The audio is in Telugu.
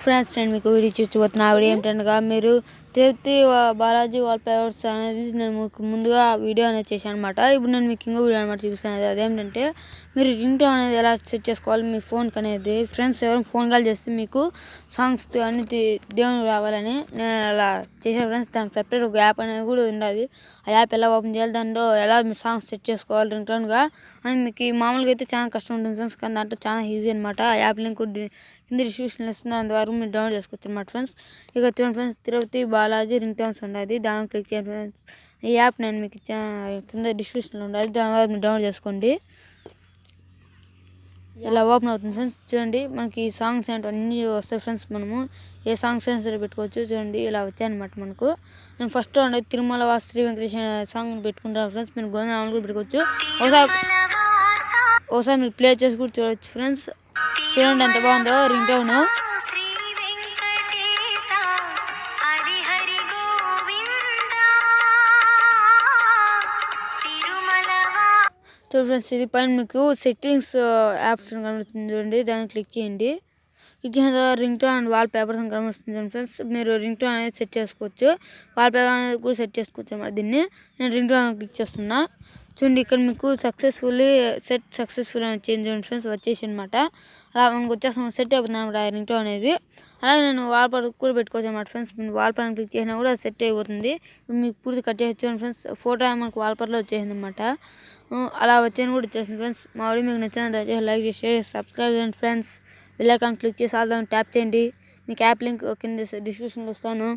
ఫ్రెండ్స్ నేను మీకు వీడియో చూస్తున్నా వీడియో ఏంటనగా మీరు తిరుపతి బాలాజీ వాల్ పేపర్స్ అనేది నేను మీకు ముందుగా వీడియో అనేది చేశాను అనమాట. ఇప్పుడు నేను మీకు ఇంకో వీడియో అనమాట చూపిస్తాను. అదేంటంటే మీరు రింగ్ టోన్ అనేది ఎలా సెట్ చేసుకోవాలి మీ ఫోన్కి అనేది. ఫ్రెండ్స్ ఎవరు ఫోన్ కాల్ చేస్తే మీకు సాంగ్స్ అన్ని దేవునికి రావాలని నేను అలా చేశాను ఫ్రెండ్స్. దానికి సపరేట్ ఒక యాప్ అనేది కూడా ఉండాలి. ఆ యాప్ ఎలా ఓపెన్ చేయాలి, దాంట్లో ఎలా మీ సాంగ్స్ సెట్ చేసుకోవాలి రింగ్ టోన్గా అని మీకు మామూలుగా అయితే చాలా కష్టం ఉంటుంది ఫ్రెండ్స్. కానీ దాంట్లో చాలా ఈజీ అనమాట. ఆ యాప్ లింక్ కింద డిస్క్రిప్షన్లో ఇస్తుంది, అందువరకు మీరు డౌన్లోడ్ చేసుకోవచ్చు అనమాట ఫ్రెండ్స్. ఇక చూడండి friends, Tirupati Balaji ring tones ఉండదు, దాన్ని క్లిక్ చేయండి ఫ్రెండ్స్. ఈ యాప్ నేను మీకు కింద డిస్క్రిప్షన్లో ఉండాలి, దాని వల్ల మీరు డౌన్లోడ్ చేసుకోండి. ఇలా ఓపెన్ అవుతుంది ఫ్రెండ్స్. చూడండి మనకి ఈ సాంగ్స్ ఏంటో అన్నీ వస్తాయి ఫ్రెండ్స్. మనము ఏ సాంగ్స్ అయినా సరే పెట్టుకోవచ్చు. చూడండి ఇలా వచ్చాయన్నమాట మనకు. నేను ఫస్ట్ అనేది తిరుమల వాస్ శ్రీ వెంకటేశ్ సాంగ్ పెట్టుకుంటాను ఫ్రెండ్స్. మీరు గోవిందనామం కూడా పెట్టుకోవచ్చు. ఒకసారి మీరు ప్లే చేసి కూడా చూడవచ్చు ఫ్రెండ్స్. చూడండి ఎంత బాగుందో రింగ్ టోన్. చూడండి ఫ్రెండ్స్, ఇది పైన మీకు సెట్టింగ్స్ ఆప్షన్ కనిపిస్తుంది చూడండి, దాన్ని క్లిక్ చేయండి. క్లిక్ చేసిన తర్వాత ring tone and wall papers అని కనిపిస్తుంది ఫ్రెండ్స్. మీరు రింగ్ టోన్ అనేది సెట్ చేసుకోవచ్చు, వాల్ పేపర్ అనేది కూడా సెట్ చేసుకోవచ్చు అన్నమాట. దీన్ని నేను రింగ్ టోన్ క్లిక్ చేస్తున్నా. చూడండి ఇక్కడ మీకు సక్సెస్ఫుల్ అని వచ్చింది చూడండి ఫ్రెండ్స్, వచ్చేసి అనమాట. అలా మనకు వచ్చేస్తాం సెట్ అయిపోతుంది అనమాట రింగ్ టోన్ అనేది. అలాగే నేను వాల్ పేపర్ కూడా పెట్టుకోవచ్చు అనమాట ఫ్రెండ్స్. మీరు వాల్ పేపర్ క్లిక్ చేసినా కూడా సెట్ అయిపోతుంది. మీకు పూర్తి కట్ చేసి చూడండి ఫ్రెండ్స్, ఫోటో మనకు వాల్ పేపర్లో వచ్చేసింది అనమాట. అలా వచ్చాను కూడా వచ్చేసింది ఫ్రెండ్స్. మా వీడియో మీకు నచ్చిన దయచేసి లైక్ చేసి షేర్ సబ్స్క్రైబ్ చేయండి ఫ్రెండ్స్. బెల్ ఐకాన్ క్లిక్ చేసి ఆల్ దాన్ని ట్యాప్ చేయండి. మీకు యాప్ లింక్ కింద డిస్క్రిప్షన్లో ఇస్తాను.